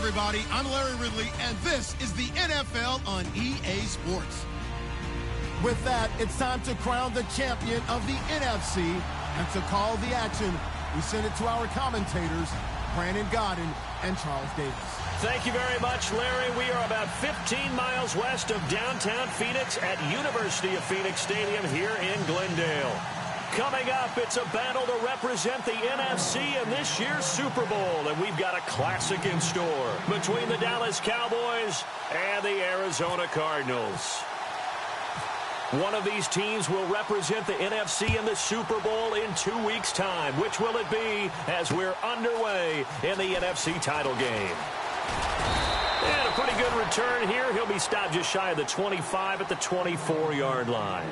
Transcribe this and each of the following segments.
everybody. I'm Larry Ridley, and this is the NFL on EA Sports. With that, it's time to crown the champion of the NFC. And to call the action, we send it to our commentators, Brandon Godden and Charles Davis. Thank you very much, Larry. We are about 15 miles west of downtown Phoenix at University of Phoenix Stadium here in Glendale. Coming up, it's a battle to represent the NFC in this year's Super Bowl, and we've got a classic in store between the Dallas Cowboys and the Arizona Cardinals. One of these teams will represent the NFC in the Super Bowl in 2 weeks' time. Which will it be as we're underway in the NFC title game? And a pretty good return here. He'll be stopped just shy of the 25 at the 24-yard line.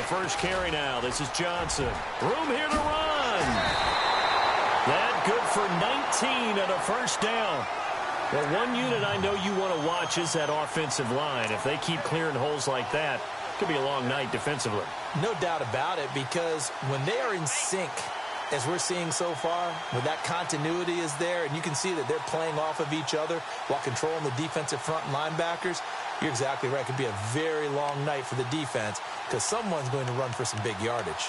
First carry now. This is Johnson. Room here to run. That good for 19 and a first down. Well, one unit I know you want to watch is that offensive line. If they keep clearing holes like that, it could be a long night defensively. No doubt about it, because when they are in sync, as we're seeing so far, when that continuity is there, and you can see that they're playing off of each other while controlling the defensive front and linebackers, you're exactly right. It could be a very long night for the defense because someone's going to run for some big yardage.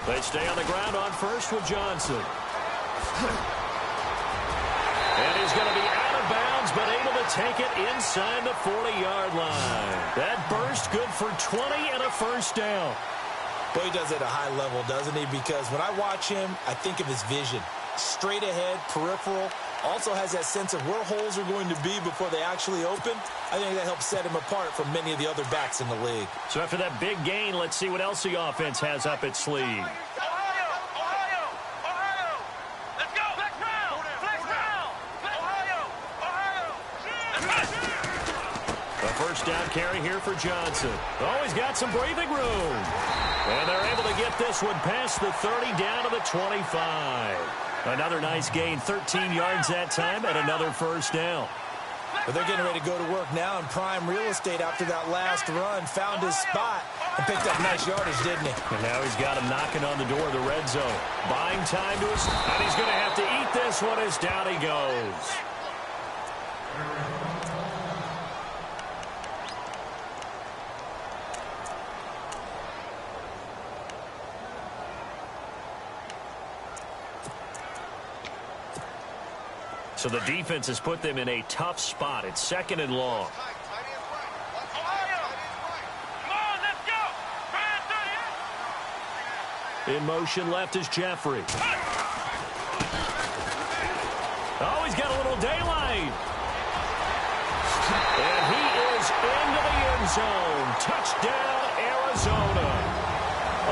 They stay on the ground on first with Johnson. And he's going to be out of bounds, but able to take it inside the 40-yard line. That burst good for 20 and a first down. Well, he does it at a high level, doesn't he? Because when I watch him, I think of his vision. Straight ahead, peripheral. Also has that sense of where holes are going to be before they actually open. I think that helps set him apart from many of the other backs in the league. So after that big gain, let's see what else the offense has up its sleeve. First down carry here for Johnson. Oh, he's got some breathing room. And they're able to get this one past the 30 down to the 25. Another nice gain, 13 yards that time, and another first down. But they're getting ready to go to work now in prime real estate after that last run. Found his spot and picked up nice yardage, didn't he? And now he's got him knocking on the door of the red zone. Buying time to us, and he's going to have to eat this one as down he goes. So the defense has put them in a tough spot. It's second and long. In motion left is Jeffrey. Oh, he's got a little daylight. And he is into the end zone. Touchdown, Arizona.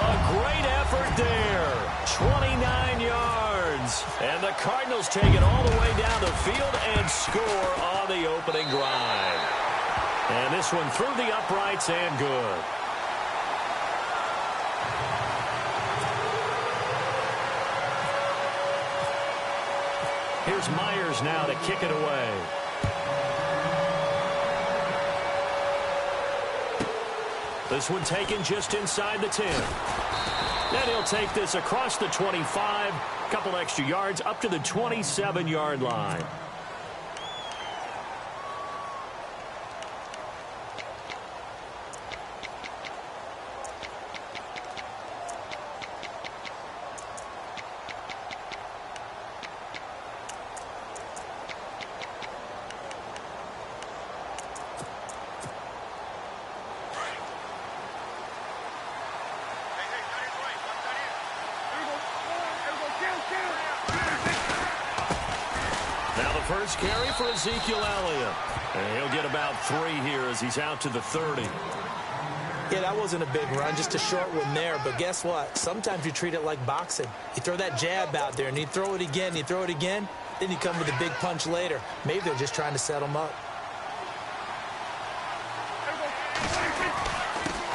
A great effort there. 29 yards. And the Cardinals take it all the way down the field and score on the opening drive. And this one through the uprights and good. Here's Myers now to kick it away. This one taken just inside the 10. Then he'll take this across the 25, a couple extra yards up to the 27-yard line. First carry for Ezekiel Elliott. And he'll get about 3 here as he's out to the 30. Yeah, that wasn't a big run, just a short one there. But guess what? Sometimes you treat it like boxing. You throw that jab out there, and you throw it again, you throw it again, then you come with a big punch later. Maybe they're just trying to set them up.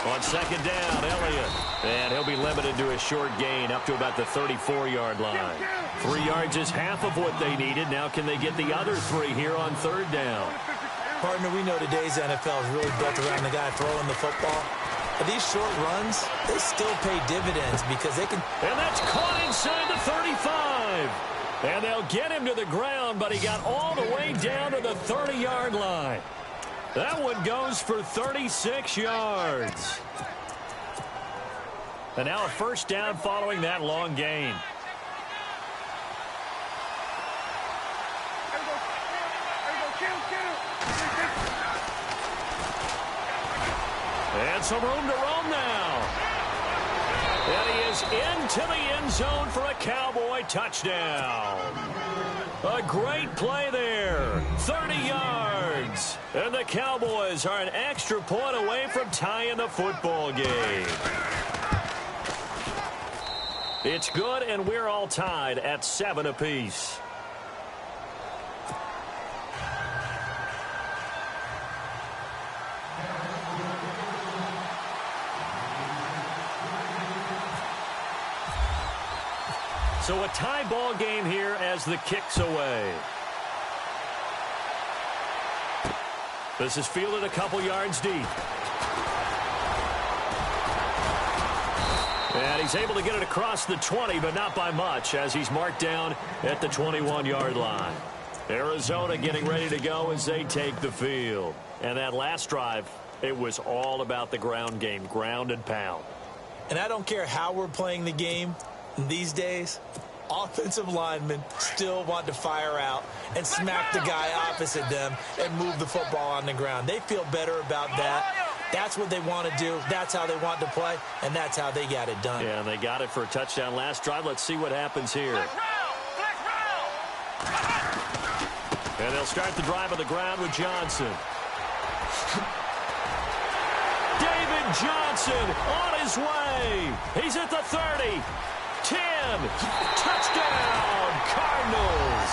On second down, Elliott. And he'll be limited to a short gain up to about the 34-yard line. 3 yards is half of what they needed. Now can they get the other 3 here on third down? Partner, we know today's NFL is really built around the guy throwing the football. But these short runs, they still pay dividends because they can... And that's caught inside the 35. And they'll get him to the ground, but he got all the way down to the 30-yard line. That one goes for 36 yards. And now a first down following that long gain. And some room to roam now. And he is into the end zone for a Cowboy touchdown. A great play there. 30 yards. And the Cowboys are an extra point away from tying the football game. It's good, and we're all tied at 7 apiece. So a tie ball game here as the kick's away. This is fielded a couple yards deep. And he's able to get it across the 20, but not by much, as he's marked down at the 21-yard line. Arizona getting ready to go as they take the field. And that last drive, it was all about the ground game, ground and pound. And I don't care how we're playing the game. These days, offensive linemen still want to fire out and smack the guy opposite them and move the football on the ground. They feel better about that. That's what they want to do. That's how they want to play, and that's how they got it done. Yeah, and they got it for a touchdown last drive. Let's see what happens here. And they'll start the drive on the ground with Johnson. David Johnson on his way. He's at the 30. 10. Touchdown, Cardinals.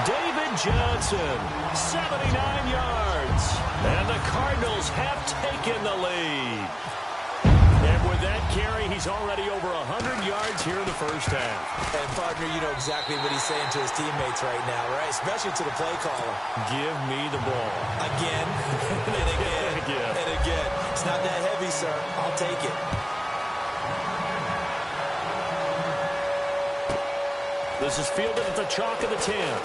David Johnson, 79 yards. And the Cardinals have taken the lead. And with that carry, he's already over 100 yards here in the first half. And, partner, you know exactly what he's saying to his teammates right now, right? Especially to the play caller. Give me the ball. Again, and again, and again. It's not that heavy, sir. I'll take it. This is fielded at the chalk of the 10.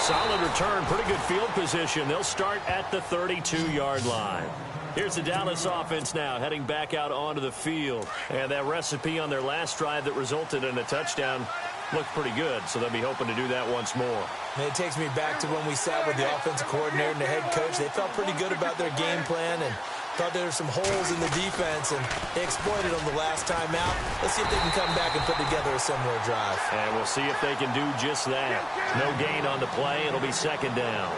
Solid return, pretty good field position. They'll start at the 32-yard line. Here's the Dallas offense now heading back out onto the field. And that recipe on their last drive that resulted in a touchdown looked pretty good, so they'll be hoping to do that once more. And it takes me back to when we sat with the offensive coordinator and the head coach. They felt pretty good about their game plan and thought there were some holes in the defense, and they exploited them the last time out. Let's see if they can come back and put together a similar drive. And we'll see if they can do just that. No gain on the play. It'll be second down.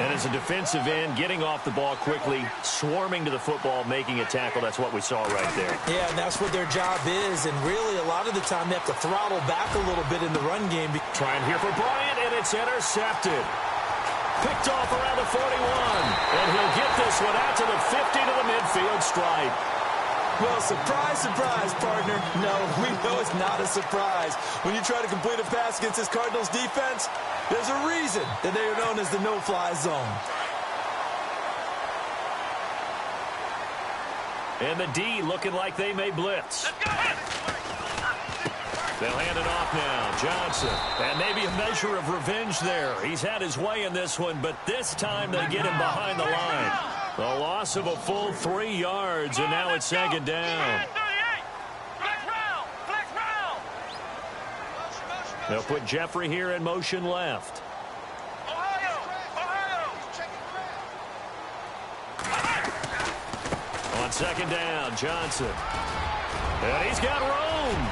And as a defensive end, getting off the ball quickly, swarming to the football, making a tackle, that's what we saw right there. Yeah, and that's what their job is. And really, a lot of the time, they have to throttle back a little bit in the run game. Trying here for Bryant, and it's intercepted. Picked off around the 41. And he'll get this one out to the 50 to the midfield stripe. Well, surprise, surprise, partner. No, we know it's not a surprise. When you try to complete a pass against this Cardinals defense, there's a reason that they are known as the no-fly zone. And the D looking like they may blitz. They'll hand it off now. Johnson. And maybe a measure of revenge there. He's had his way in this one, but this time they get him behind the line. A loss of a full 3 yards, and now it's second down. They'll put Jeffrey here in motion left. On second down, Johnson. And he's got room.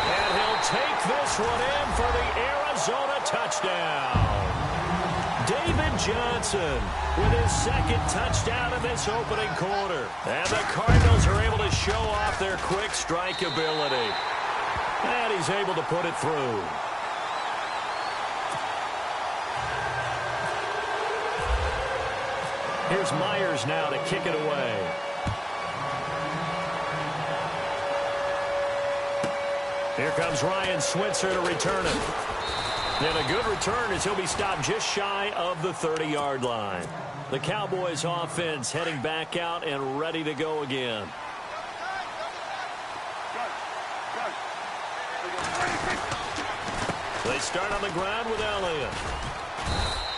And he'll take this one in for the Arizona touchdown. David Johnson with his second touchdown in this opening quarter. And the Cardinals are able to show off their quick strike ability. And he's able to put it through. Here's Myers now to kick it away. Here comes Ryan Switzer to return it. And a good return as he'll be stopped just shy of the 30-yard line. The Cowboys offense heading back out and ready to go again. They start on the ground with Elliott.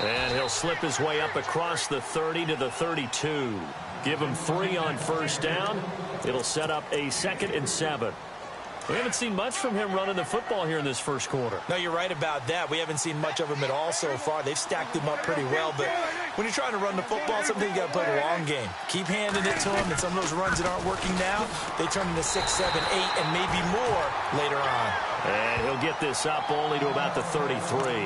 And he'll slip his way up across the 30 to the 32. Give him 3 on first down. It'll set up a 2nd and 7. We haven't seen much from him running the football here in this first quarter. No, you're right about that. We haven't seen much of him at all so far. They've stacked him up pretty well, but when you're trying to run the football, sometimes you got to play the long game. Keep handing it to him, and some of those runs that aren't working now, they turn into 6, 7, 8, and maybe more later on. And he'll get this up only to about the 33.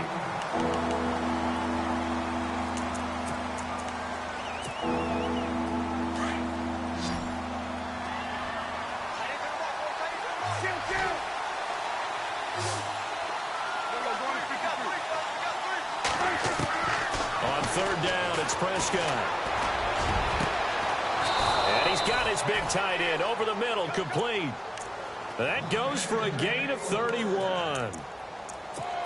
Prescott. And he's got his big tight end over the middle, complete. That goes for a gain of 31.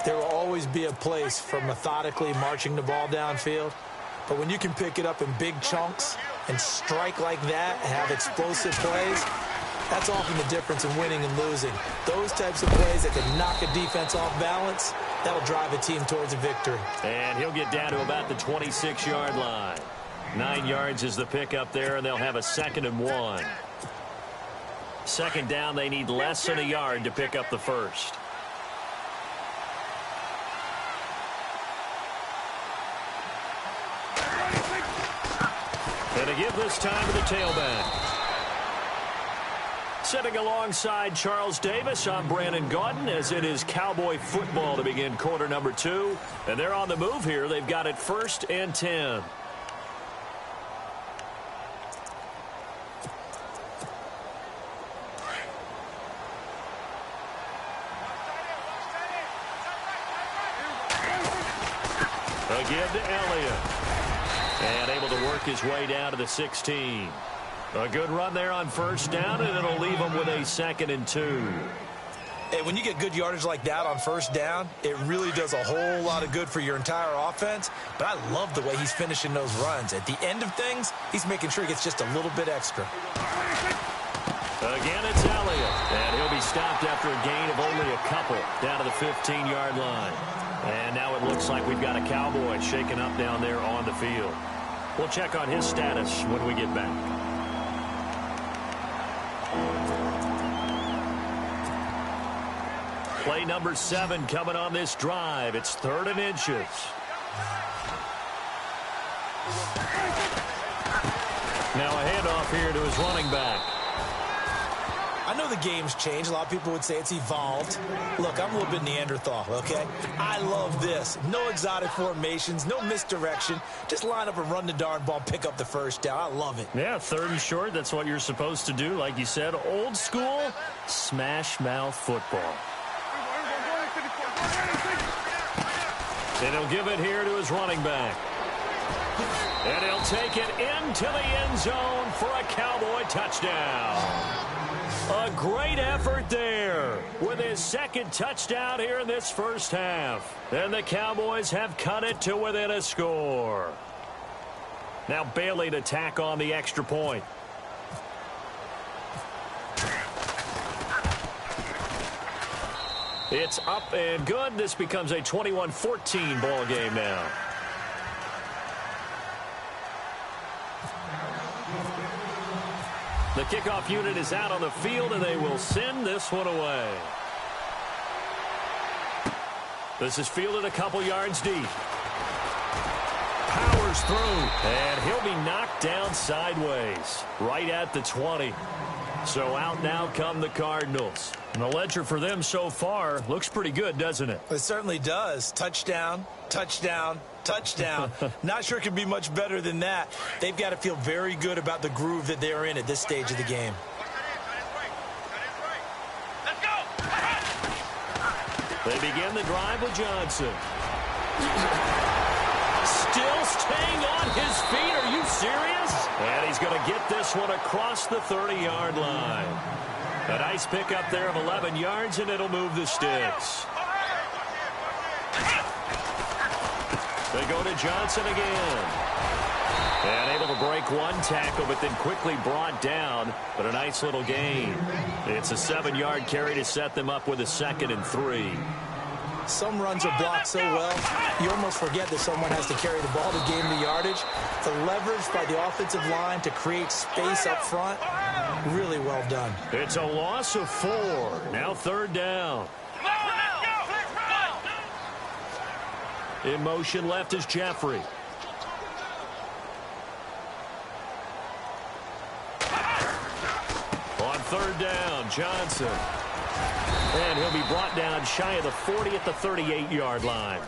There will always be a place for methodically marching the ball downfield. But when you can pick it up in big chunks and strike like that and have explosive plays, that's often the difference in winning and losing. Those types of plays that can knock a defense off balance, that'll drive a team towards a victory. And he'll get down to about the 26-yard line. 9 yards is the pickup there, and they'll have a 2nd and 1. Second down, they need less than a yard to pick up the first. And to give this time to the tailback. Sitting alongside Charles Davis, I'm Brandon Gaudin, as it is Cowboy football to begin quarter number 2. And they're on the move here. They've got it 1st and 10. Again to Elliott. And able to work his way down to the 16. A good run there on first down, and it'll leave him with a 2nd and 2. Hey, when you get good yardage like that on first down, it really does a whole lot of good for your entire offense. But I love the way he's finishing those runs. At the end of things, he's making sure he gets just a little bit extra. Again, it's Elliott. And he'll be stopped after a gain of only a couple down to the 15-yard line. And now it looks like we've got a Cowboy shaken up down there on the field. We'll check on his status when we get back. Play number 7 coming on this drive. It's 3rd and inches. Now a handoff here to his running back. I know the game's changed. A lot of people would say it's evolved. Look, I'm a little bit Neanderthal, okay? I love this. No exotic formations, no misdirection. Just line up and run the darn ball, pick up the first down. I love it. Yeah, 3rd and short. That's what you're supposed to do. Like you said, old school, smash mouth football. And he'll give it here to his running back. And he'll take it into the end zone for a Cowboy touchdown. A great effort there with his 2nd touchdown here in this first half. And the Cowboys have cut it to within a score. Now Bailey to tack on the extra point. It's up and good. This becomes a 21-14 ball game now. The kickoff unit is out on the field, and they will send this one away. This is fielded a couple yards deep. Powers through, and he'll be knocked down sideways, right at the 20. So out now come the Cardinals. And the ledger for them so far looks pretty good, doesn't it? It certainly does. Touchdown, touchdown, touchdown. Not sure it can be much better than that. They've got to feel very good about the groove that they are in at this stage of the game. They begin the drive with Johnson. Still staying on his feet. Are you serious? And he's going to get this one across the 30-yard line. A nice pickup there of 11 yards, and it'll move the sticks. They go to Johnson again. And able to break one tackle, but then quickly brought down. But a nice little gain. It's a 7-yard carry to set them up with a 2nd and 3. Some runs are blocked so well, you almost forget that someone has to carry the ball to gain the yardage. The leverage by the offensive line to create space up front, really well done. It's a loss of 4. Now 3rd down. In motion left is Jeffrey. On 3rd down, Johnson. And he'll be brought down shy of the 40 at the 38-yard line.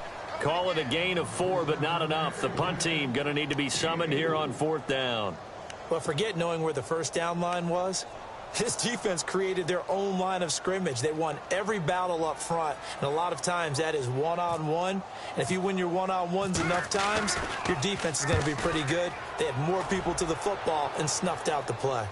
Call it a gain of 4, but not enough. The punt team going to need to be summoned here on 4th down. Well, forget knowing where the 1st down line was. This defense created their own line of scrimmage. They won every battle up front, and a lot of times that is one-on-one. And if you win your one-on-ones enough times, your defense is going to be pretty good. They had more people to the football and snuffed out the play.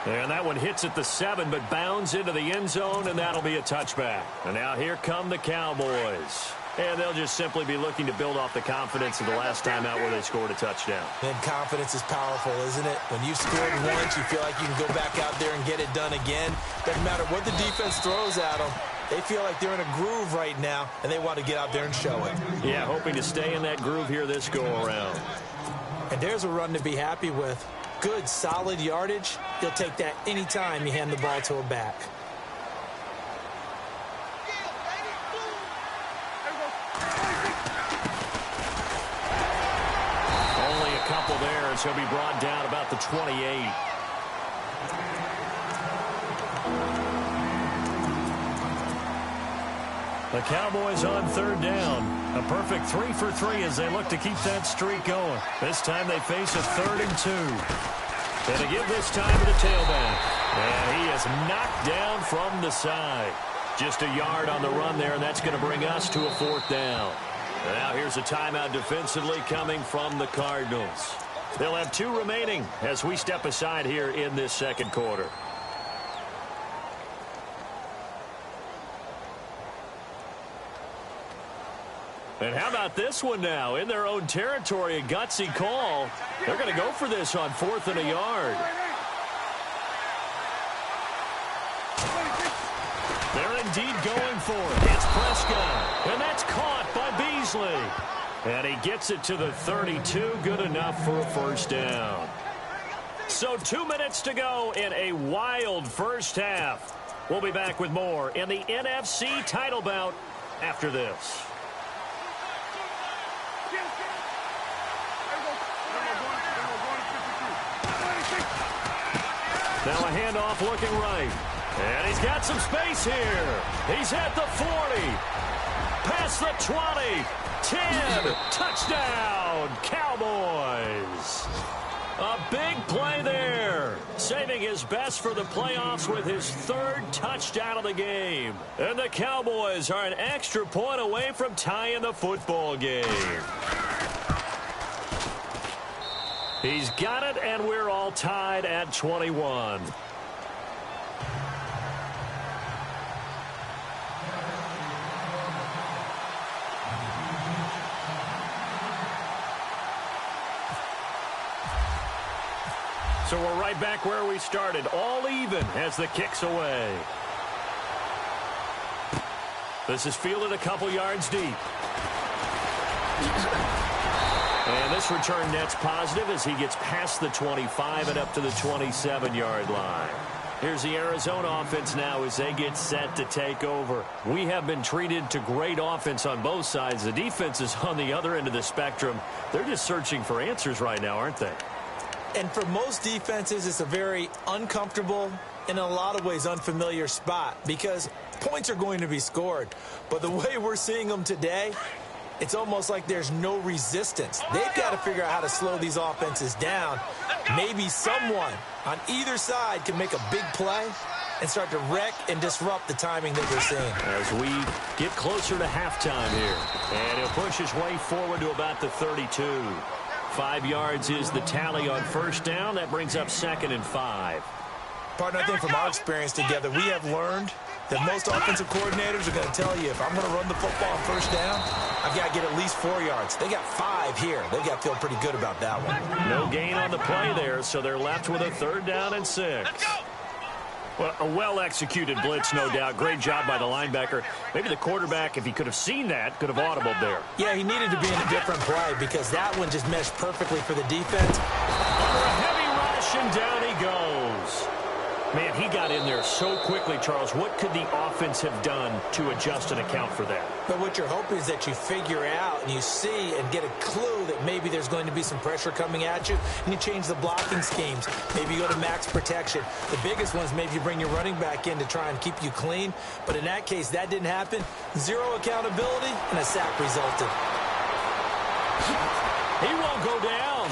And that one hits at the 7, but bounds into the end zone, and that'll be a touchback. And now here come the Cowboys. And they'll just simply be looking to build off the confidence of the last time out where they scored a touchdown. And confidence is powerful, isn't it? When you've scored once, you feel like you can go back out there and get it done again. Doesn't matter what the defense throws at them. They feel like they're in a groove right now, and they want to get out there and show it. Yeah, hoping to stay in that groove here this go-around. And there's a run to be happy with. Good, solid yardage. You'll take that anytime you hand the ball to a back. Only a couple there as he'll be brought down about the 28. The Cowboys on 3rd down. A perfect 3 for 3 as they look to keep that streak going. This time they face a 3rd and 2. And to give this time to the tailback. And he is knocked down from the side. Just a yard on the run there, and that's going to bring us to a 4th down. And now here's a timeout defensively coming from the Cardinals. They'll have 2 remaining as we step aside here in this 2nd quarter. And how about this one now? In their own territory, a gutsy call. They're going to go for this on 4th and a yard. They're indeed going for it. It's Prescott. And that's caught by Beasley. And he gets it to the 32. Good enough for a 1st down. So 2 minutes to go in a wild first half. We'll be back with more in the NFC title bout after this. Now a handoff looking right. And he's got some space here. He's at the 40. Past the 20. 10. Touchdown, Cowboys. A big play there. Saving his best for the playoffs with his 3rd touchdown of the game. And the Cowboys are an extra point away from tying the football game. He's got it, and we're all tied at 21. So we're right back where we started, all even as the kick's away. This is fielded a couple yards deep. And this return net's positive as he gets past the 25 and up to the 27-yard line. Here's the Arizona offense now as they get set to take over. We have been treated to great offense on both sides. The defense is on the other end of the spectrum. They're just searching for answers right now, aren't they? And for most defenses, it's a very uncomfortable, in a lot of ways unfamiliar spot because points are going to be scored. But the way we're seeing them today, it's almost like there's no resistance. They've got to figure out how to slow these offenses down. Maybe someone on either side can make a big play and start to wreck and disrupt the timing that we're seeing. As we get closer to halftime here. And he'll push his way forward to about the 32. 5 yards is the tally on first down. That brings up 2nd and 5. Partner, I think from our experience together, we have learned that most offensive coordinators are going to tell you, if I'm going to run the football on first down, I've got to get at least 4 yards. They got 5 here. They've got to feel pretty good about that one. No gain on the play there, so they're left with a 3rd down and 6. Well, a well-executed blitz, no doubt. Great job by the linebacker. Maybe the quarterback, if he could have seen that, could have audibled there. Yeah, he needed to be in a different play because that one just meshed perfectly for the defense. Under a heavy rush, and down he goes. Man, he got in there so quickly, Charles. What could the offense have done to adjust and account for that? But what you're hoping is that you figure out and you see and get a clue that maybe there's going to be some pressure coming at you, and you change the blocking schemes. Maybe you go to max protection. The biggest one is maybe you bring your running back in to try and keep you clean. But in that case, that didn't happen. 0 accountability, and a sack resulted. He won't go down.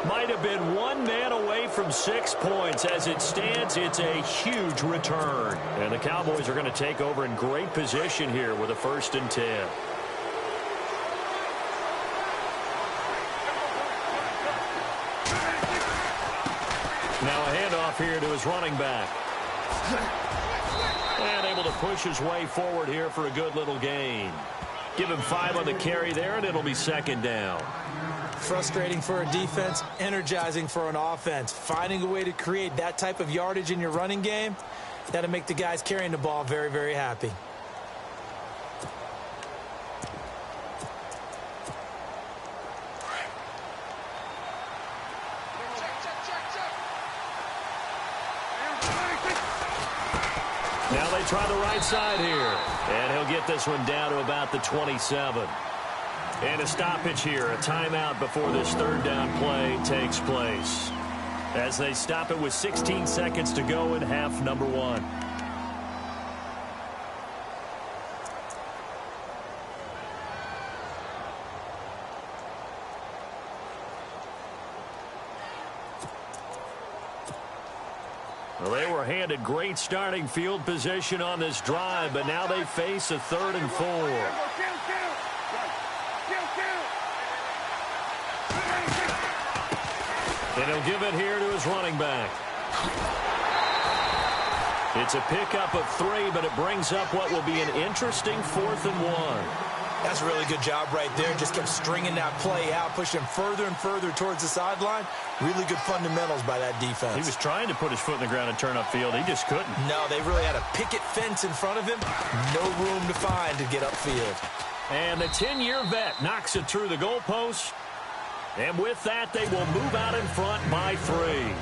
Might have been one man away from 6 points. As it stands, it's a huge return. And the Cowboys are going to take over in great position here with a 1st and 10. Now a handoff here to his running back. And able to push his way forward here for a good little gain. Give him 5 on the carry there, and it'll be 2nd down. Frustrating for a defense, energizing for an offense. Finding a way to create that type of yardage in your running game, that'll make the guys carrying the ball very, very happy. Now they try the right side here. And he'll get this one down to about the 27. And a stoppage here, a timeout before this 3rd down play takes place. As they stop it with 16 seconds to go in half number 1. Well, they were handed great starting field position on this drive, but now they face a 3rd and 4. And he'll give it here to his running back. It's a pickup of 3, but it brings up what will be an interesting 4th and 1. That's a really good job right there. Just kept stringing that play out, pushing further and further towards the sideline. Really good fundamentals by that defense. He was trying to put his foot in the ground and turn upfield. He just couldn't. No, they really had a picket fence in front of him. No room to find to get upfield. And the 10-year vet knocks it through the goalpost. And with that, they will move out in front by 3.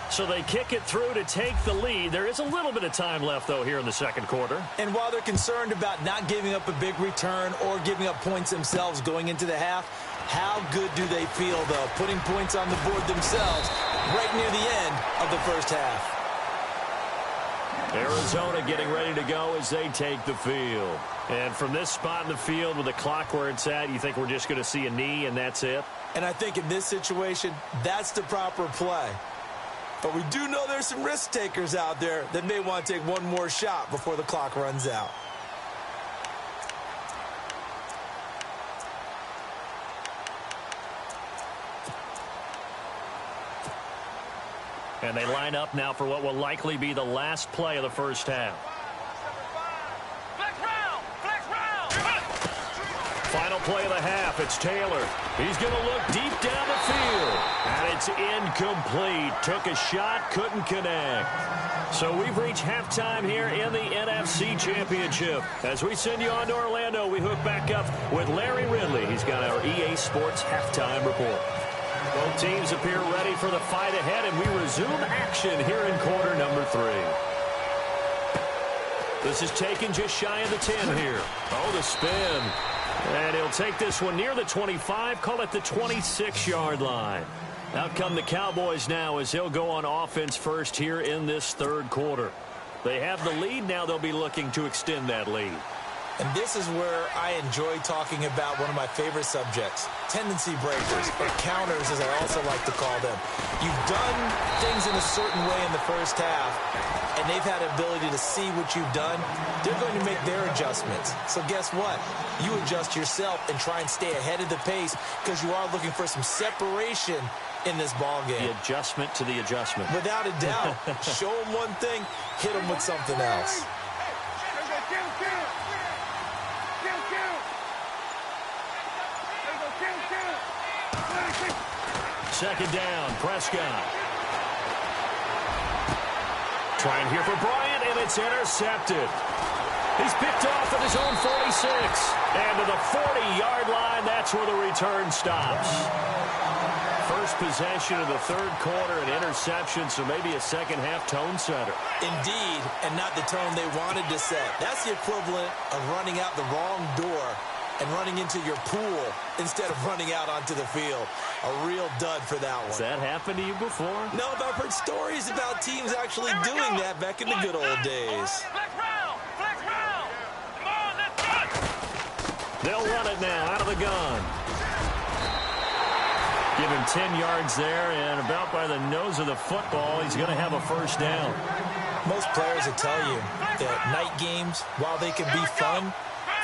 So they kick it through to take the lead. There is a little bit of time left, though, here in the 2nd quarter. And while they're concerned about not giving up a big return or giving up points themselves going into the half, how good do they feel, though, putting points on the board themselves right near the end of the 1st half? Arizona getting ready to go as they take the field. And from this spot in the field with the clock where it's at, you think we're just going to see a knee and that's it? And I think in this situation, that's the proper play. But we do know there's some risk takers out there that may want to take one more shot before the clock runs out. And they line up now for what will likely be the last play of the 1st half. Final play of the half. It's Taylor. He's going to look deep down the field. And it's incomplete. Took a shot, couldn't connect. So we've reached halftime here in the NFC Championship. As we send you on to Orlando, we hook back up with Larry Ridley. He's got our EA Sports halftime report. Both teams appear ready for the fight ahead, and we resume action here in quarter number 3. This is taken just shy of the 10 here. Oh, the spin. And he'll take this one near the 25, call it the 26-yard line. Out come the Cowboys now as they'll go on offense first here in this third quarter. They have the lead. Now they'll be looking to extend that lead. And this is where I enjoy talking about one of my favorite subjects, tendency breakers, or counters as I also like to call them. You've done things in a certain way in the first half, and they've had the ability to see what you've done. They're going to make their adjustments. So guess what? You adjust yourself and try and stay ahead of the pace because you are looking for some separation in this ball game. The adjustment to the adjustment. Without a doubt. Show them one thing, hit them with something else. Second down, Prescott. Trying here for Bryant, and it's intercepted. He's picked off at his own 46. And to the 40-yard line, that's where the return stops. First possession of the third quarter, an interception, so maybe a second-half tone setter. Indeed, and not the tone they wanted to set. That's the equivalent of running out the wrong door and running into your pool instead of running out onto the field. A real dud for that one. Has that happened to you before? No, but I've heard stories about teams actually doing that back in the good old days. They'll run it now out of the gun. Give him 10 yards there, and about by the nose of the football, he's going to have a first down. Most players will tell you that night games, while they can be fun,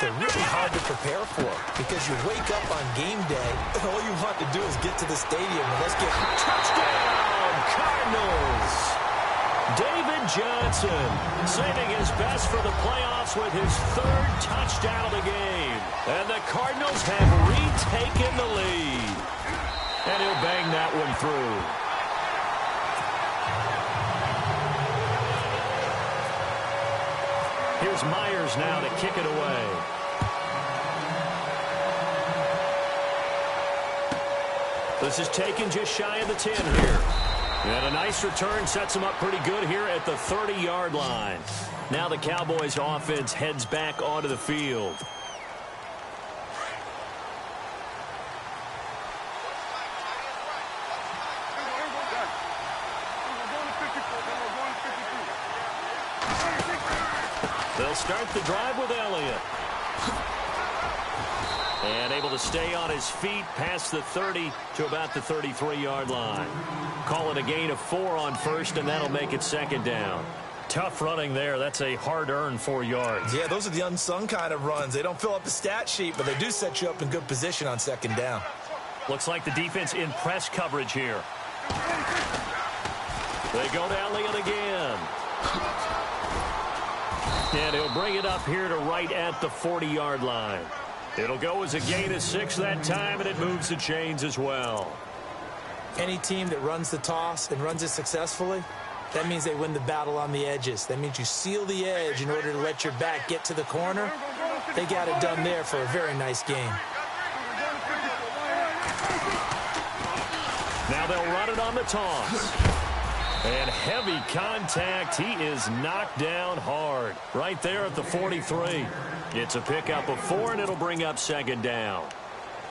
they're really hard to prepare for because you wake up on game day and all you want to do is get to the stadium and let's get touchdown Cardinals. David Johnson saving his best for the playoffs with his third touchdown of the game. And the Cardinals have retaken the lead. And he'll bang that one through. Here's Myers now to kick it away. This is taken just shy of the 10 here. And a nice return sets him up pretty good here at the 30-yard line. Now the Cowboys offense heads back onto the field. They'll start the drive with Elliott. And able to stay on his feet past the 30 to about the 33-yard line. Call it a gain of 4 on first, and that'll make it second down. Tough running there. That's a hard-earned 4 yards. Yeah, those are the unsung kind of runs. They don't fill up the stat sheet, but they do set you up in good position on second down. Looks like the defense in press coverage here. They go to Elliott again. And he'll bring it up here to right at the 40-yard line. It'll go as a gain of 6 that time, and it moves the chains as well. Any team that runs the toss and runs it successfully, that means they win the battle on the edges. That means you seal the edge in order to let your back get to the corner. They got it done there for a very nice game. Now they'll run it on the toss. And heavy contact. He is knocked down hard right there at the 43. It's a pickup of 4, and it'll bring up second down.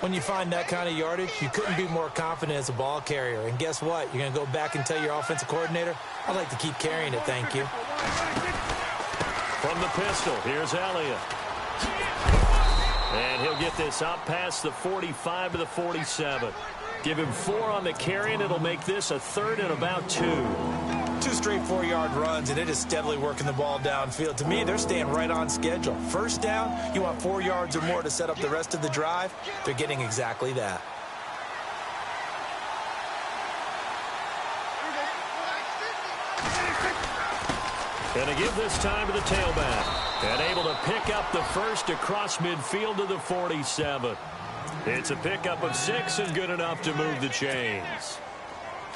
When you find that kind of yardage, you couldn't be more confident as a ball carrier. And guess what? You're going to go back and tell your offensive coordinator, I'd like to keep carrying it, thank you. From the pistol, here's Elliott. And he'll get this up past the 45 to the 47. Give him 4 on the carry, and it'll make this a third and about 2. 2 straight 4-yard runs, and it is steadily working the ball downfield. To me, they're staying right on schedule. First down, you want 4 yards or more to set up the rest of the drive. They're getting exactly that. And to give this time to the tailback. And able to pick up the first across midfield to the 47. It's a pickup of 6 and good enough to move the chains.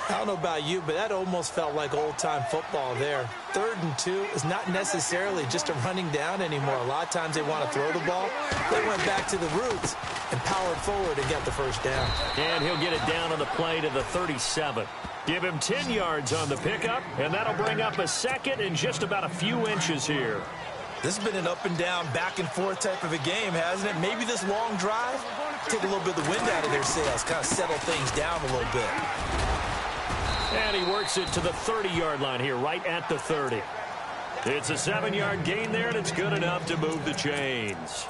I don't know about you, but that almost felt like old-time football there. 3rd and 2 is not necessarily just a running down anymore. A lot of times they want to throw the ball. They went back to the roots and powered forward and got the first down. And he'll get it down on the play to the 37. Give him 10 yards on the pickup, and that'll bring up a second and just about a few inches here. This has been an up and down, back and forth type of a game, hasn't it? Maybe this long drive, take a little bit of the wind out of their sails, kind of settle things down a little bit. And he works it to the 30-yard line here, right at the 30. It's a 7-yard gain there, and it's good enough to move the chains.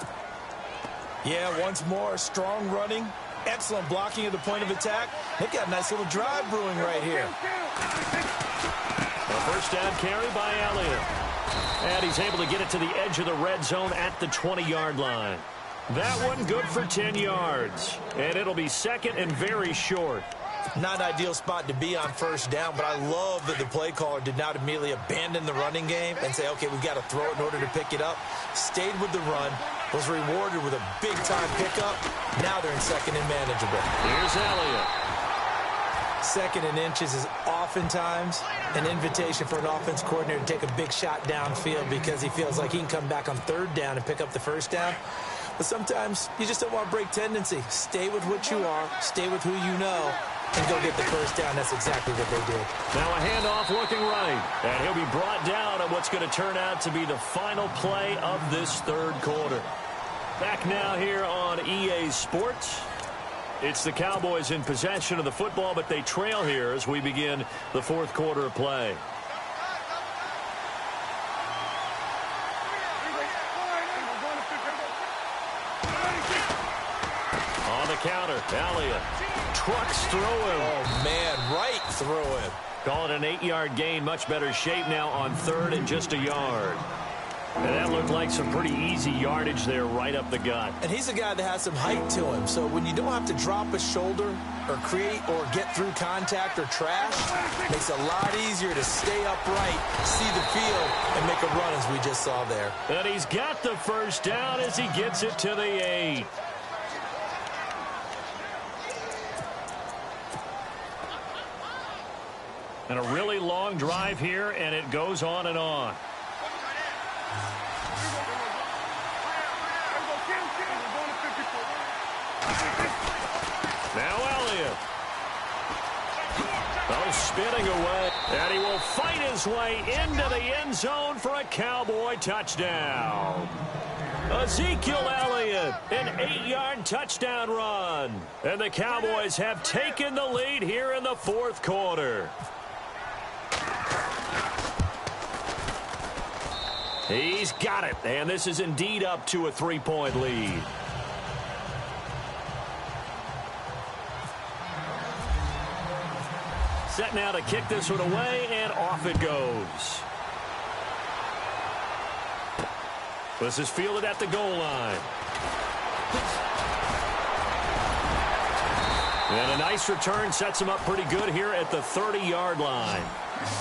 Yeah, once more, strong running, excellent blocking at the point of attack. They've got a nice little drive brewing right here. A first down carry by Elliott. And he's able to get it to the edge of the red zone at the 20-yard line. That one good for 10 yards. And it'll be second and very short. Not an ideal spot to be on first down, but I love that the play caller did not immediately abandon the running game and say, okay, we've got to throw it in order to pick it up. Stayed with the run, was rewarded with a big-time pickup. Now they're in second and manageable. Here's Elliott. Second and inches is oftentimes an invitation for an offense coordinator to take a big shot downfield because he feels like he can come back on third down and pick up the first down. But sometimes you just don't want to break tendency. Stay with what you are, stay with who you know, and go get the first down. That's exactly what they did. Now a handoff looking right. And he'll be brought down at what's going to turn out to be the final play of this third quarter. Back now here on EA Sports. It's the Cowboys in possession of the football, but they trail here as we begin the fourth quarter of play. On the counter, Elliott trucks through him. Oh, man, right through him. Call it an 8-yard gain. Much better shape now on third and just a yard. And that looked like some pretty easy yardage there right up the gut. And he's a guy that has some height to him. So when you don't have to drop a shoulder or create or get through contact or trash, it makes it a lot easier to stay upright, see the field, and make a run as we just saw there. And he's got the first down as he gets it to the 8. And a really long drive here, and it goes on and on. Now Elliott. Oh, spinning away. And he will fight his way into the end zone for a Cowboy touchdown. Ezekiel Elliott, an 8-yard touchdown run. And the Cowboys have taken the lead here in the fourth quarter. He's got it, and this is indeed up to a 3-point lead. Set now to kick this one away, and off it goes. This is fielded at the goal line. And a nice return sets him up pretty good here at the 30-yard line.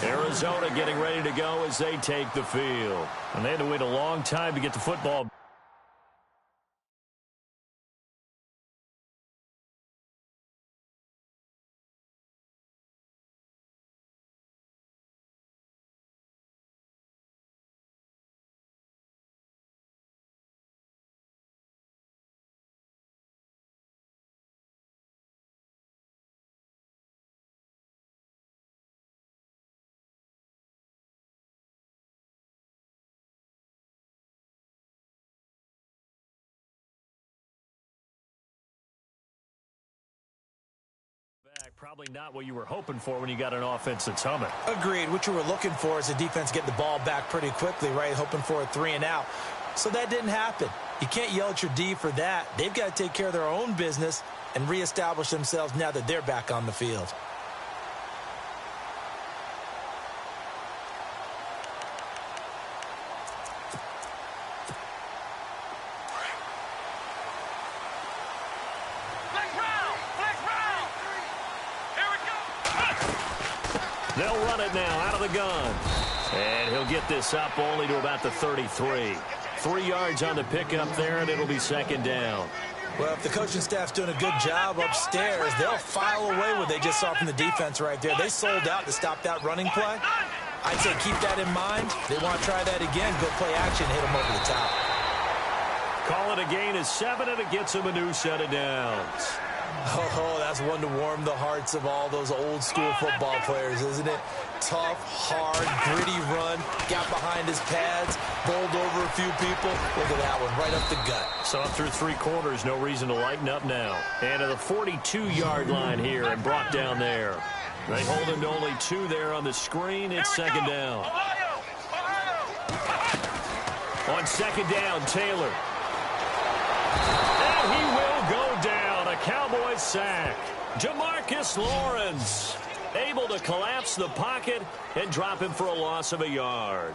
Arizona getting ready to go as they take the field. And they had to wait a long time to get the football. Probably not what you were hoping for when you got an offense that's humming. Agreed. What you were looking for is the defense get the ball back pretty quickly, right? Hoping for a 3-and-out. So that didn't happen. You can't yell at your D for that. They've got to take care of their own business and reestablish themselves now that they're back on the field. They'll run it now out of the gun. And he'll get this up only to about the 33. 3 yards on the pickup there, and it'll be second down. Well, if the coaching staff's doing a good job upstairs, they'll file away what they just saw from the defense right there. They sold out to stop that running play. I'd say keep that in mind. They want to try that again. Go play action, hit them over the top. Call it a gain of 7, and it gets them a new set of downs. Oh, that's one to warm the hearts of all those old school football players, isn't it? Tough, hard, gritty run. Got behind his pads, bowled over a few people. Look at that one, right up the gut. So up through 3 quarters, no reason to lighten up now. And to the 42-yard line here and brought down there. They hold him to only 2 there on the screen. It's second down. On second down, Taylor. And he will go down. A Cowboys sack. Demarcus Lawrence able to collapse the pocket and drop him for a loss of a yard.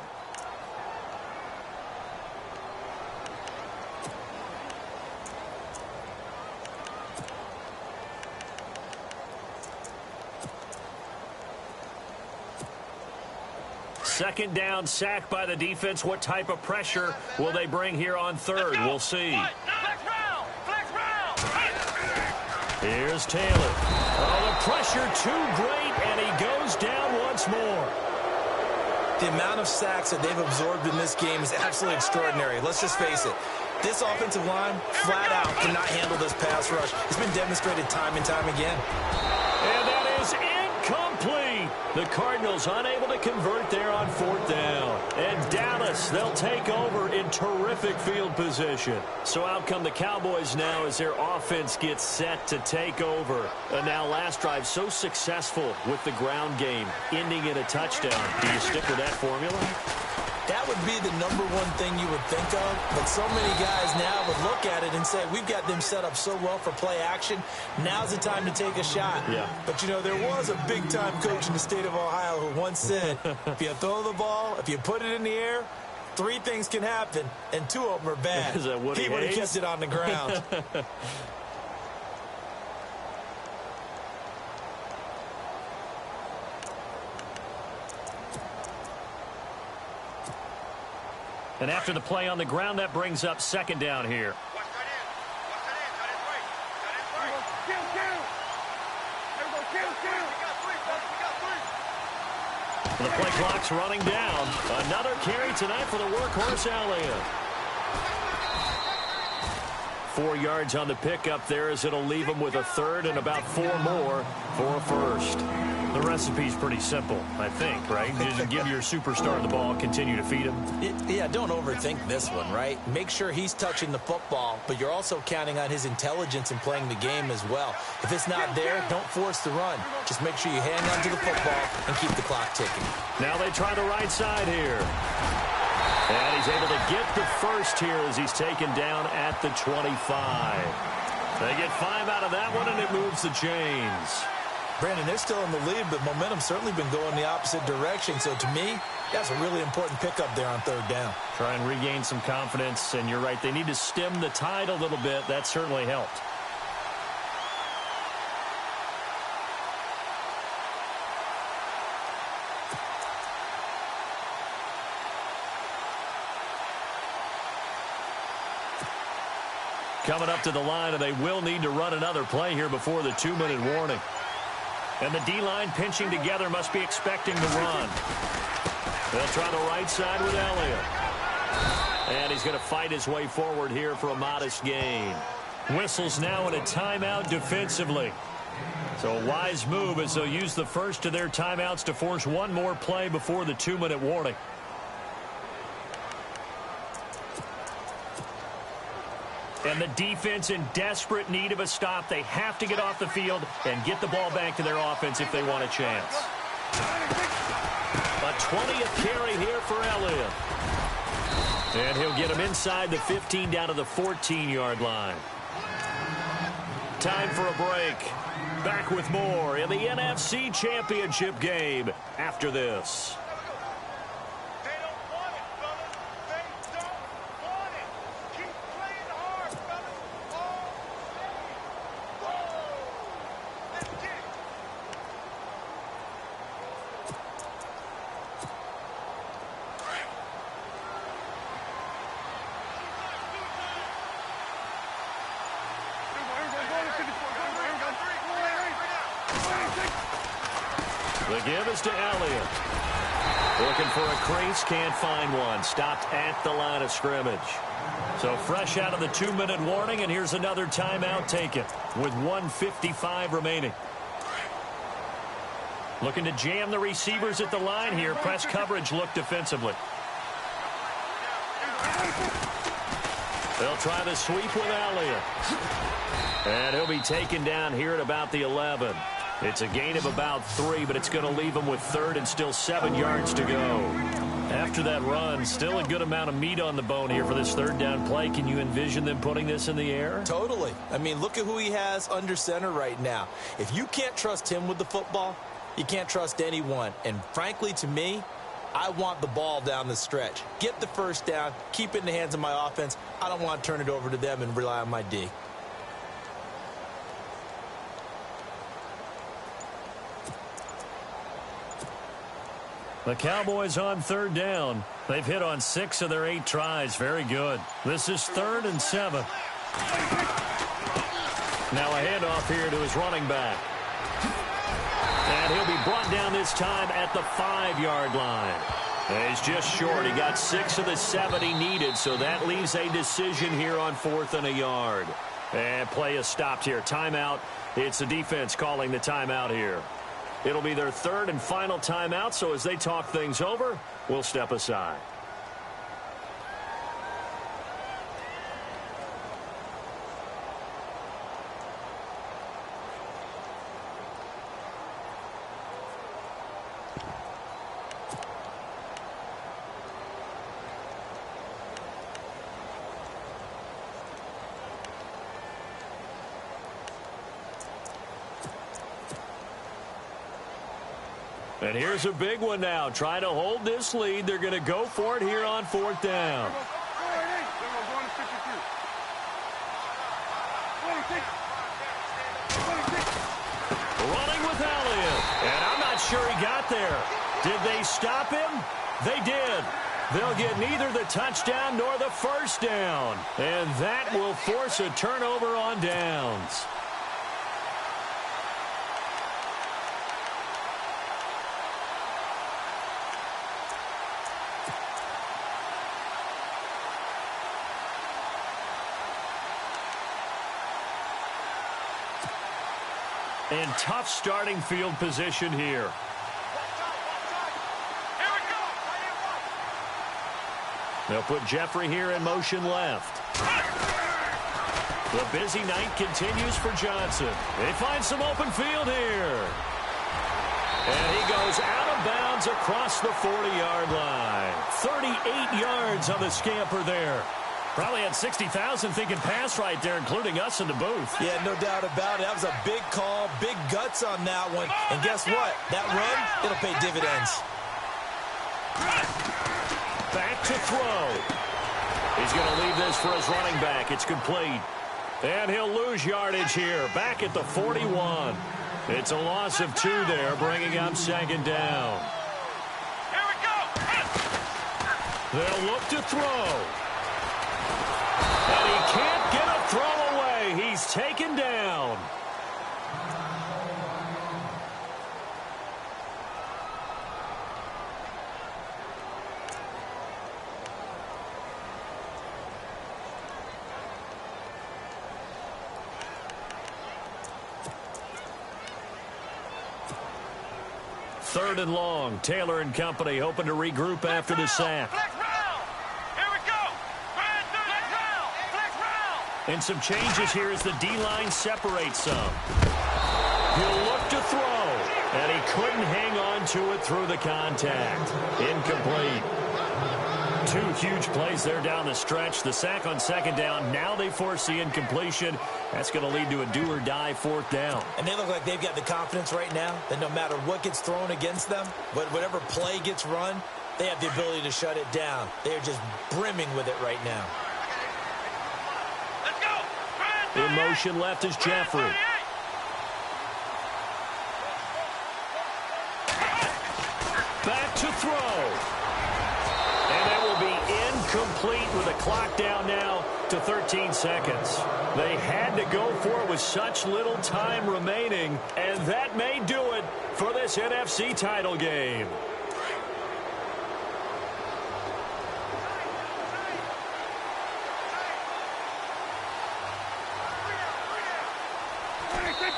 Second down, sack by the defense. What type of pressure will they bring here on third? We'll see. Here's Taylor. Oh, the pressure too great, and he goes down once more. The amount of sacks that they've absorbed in this game is absolutely extraordinary. Let's just face it. This offensive line, flat out, cannot handle this pass rush. It's been demonstrated time and time again. And that is incomplete. The Cardinals unable to convert there on 4th down. And Dallas, they'll take over in terrific field position. So out come the Cowboys now as their offense gets set to take over. And now last drive so successful with the ground game, ending in a touchdown. Do you stick with that formula? That would be the number one thing you would think of, but so many guys now would look at it and say, we've got them set up so well for play action, now's the time to take a shot. Yeah. But, you know, there was a big-time coach in the state of Ohio who once said, if you throw the ball, if you put it in the air, 3 things can happen, and 2 of them are bad. Is that Woody He would have Hayes? kept it on the ground. And after the play on the ground, that brings up second down here. The play clock's running down. Another carry tonight for the workhorse Elliott. 4 yards on the pickup there as it'll leave him with a third and about 4 more for a first. The recipe's pretty simple, I think, right? You just give your superstar the ball, continue to feed him. Yeah, don't overthink this one, right? Make sure he's touching the football, but you're also counting on his intelligence in playing the game as well. If it's not there, don't force the run. Just make sure you hang on to the football and keep the clock ticking. Now they try the right side here. And he's able to get the first here as he's taken down at the 25. They get 5 out of that one, and it moves the chains. Brandon, they're still in the lead, but momentum's certainly been going the opposite direction. So to me, that's a really important pickup there on 3rd down. Try and regain some confidence, and you're right. They need to stem the tide a little bit. That certainly helped. Coming up to the line, and they will need to run another play here before the 2-minute warning. And the D-line pinching together must be expecting the run. They'll try the right side with Elliott. And he's going to fight his way forward here for a modest gain. Whistles now in a timeout defensively. So a wise move as they'll use the first of their timeouts to force one more play before the 2-minute warning. And the defense in desperate need of a stop. They have to get off the field and get the ball back to their offense if they want a chance. A 20th carry here for Elliott. And he'll get him inside the 15 down to the 14-yard line. Time for a break. Back with more in the NFC Championship game after this. The give is to Elliott. Looking for a crease, can't find one. Stopped at the line of scrimmage. So fresh out of the 2-minute warning, and here's another timeout taken with 1:55 remaining. Looking to jam the receivers at the line here. Press coverage look defensively. They'll try the sweep with Elliott. And he'll be taken down here at about the 11. It's a gain of about 3, but it's going to leave him with 3rd and still 7 yards to go. After that run, still a good amount of meat on the bone here for this 3rd down play. Can you envision them putting this in the air? Totally. I mean, look at who he has under center right now. If you can't trust him with the football, you can't trust anyone. And frankly, to me, I want the ball down the stretch. Get the 1st down, keep it in the hands of my offense. I don't want to turn it over to them and rely on my D. The Cowboys on 3rd down. They've hit on 6 of their 8 tries. Very good. This is 3rd and 7. Now a handoff here to his running back. And he'll be brought down this time at the 5-yard line. And he's just short. He got 6 of the 7 he needed, so that leaves a decision here on 4th and a yard. And play is stopped here. Timeout. It's the defense calling the timeout here. It'll be their 3rd and final timeout, so as they talk things over, we'll step aside. And here's a big one now. Trying to hold this lead. They're going to go for it here on 4th down. Running with Elliott. And I'm not sure he got there. Did they stop him? They did. They'll get neither the touchdown nor the 1st down. And that will force a turnover on downs. And tough starting field position here. They'll put Jeffrey here in motion left. The busy night continues for Johnson. They find some open field here. And he goes out of bounds across the 40-yard line. 38 yards on the scamper there. Probably had 60,000 thinking pass right there, including us in the booth. Yeah, no doubt about it. That was a big call, big guts on that one. And guess what? That run, it'll pay dividends. Back to throw. He's going to leave this for his running back. It's complete. And he'll lose yardage here, back at the 41. It's a loss of 2 there, bringing up 2nd down. Here we go. They'll look to throw. And he can't get a throw away. He's taken down. Third and long. Taylor and company hoping to regroup after the sack. And some changes here as the D-line separates some. He'll look to throw. And he couldn't hang on to it through the contact. Incomplete. 2 huge plays there down the stretch. The sack on 2nd down. Now they force the incompletion. That's going to lead to a do-or-die 4th down. And they look like they've got the confidence right now that no matter what gets thrown against them, but whatever play gets run, they have the ability to shut it down. They're just brimming with it right now. In motion left is Jeffrey. Back to throw. And that will be incomplete with a clock down now to 13 seconds. They had to go for it with such little time remaining, and that may do it for this NFC title game.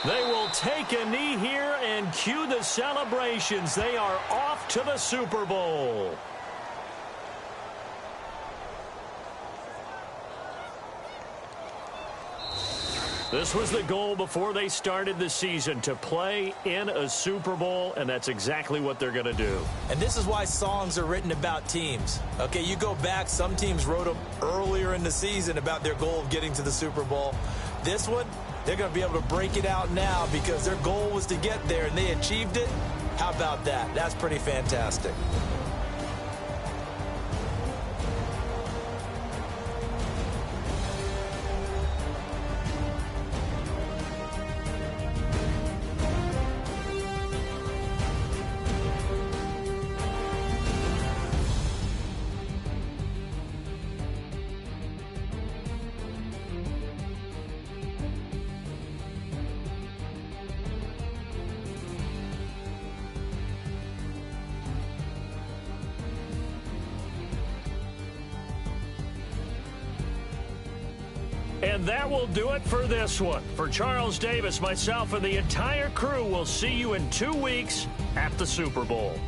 They will take a knee here and cue the celebrations. They are off to the Super Bowl. This was the goal before they started the season, to play in a Super Bowl, and that's exactly what they're going to do. And this is why songs are written about teams. Okay, you go back, some teams wrote them earlier in the season about their goal of getting to the Super Bowl. This one, they're going to be able to break it out now because their goal was to get there, and they achieved it. How about that? That's pretty fantastic. And that will do it for this one. For Charles Davis, myself, and the entire crew, we'll see you in 2 weeks at the Super Bowl.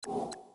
you.